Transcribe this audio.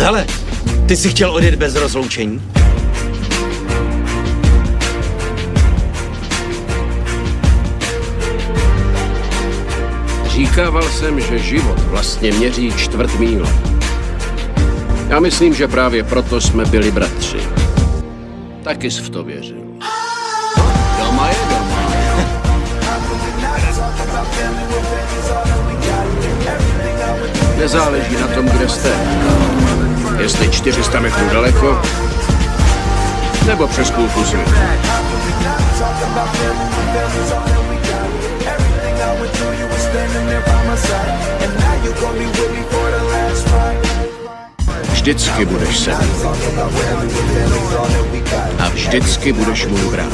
Hele, ty jsi chtěl odjet bez rozloučení? Říkával jsem, že život vlastně měří čtvrt míle. Já myslím, že právě proto jsme byli bratři. Taky jsi v to věřil. Doma je doma. Nezáleží na tom, kde jste. Jestli 400 metrů daleko, nebo přes půlku světa. Vždycky budeš se. A vždycky budeš můj brat.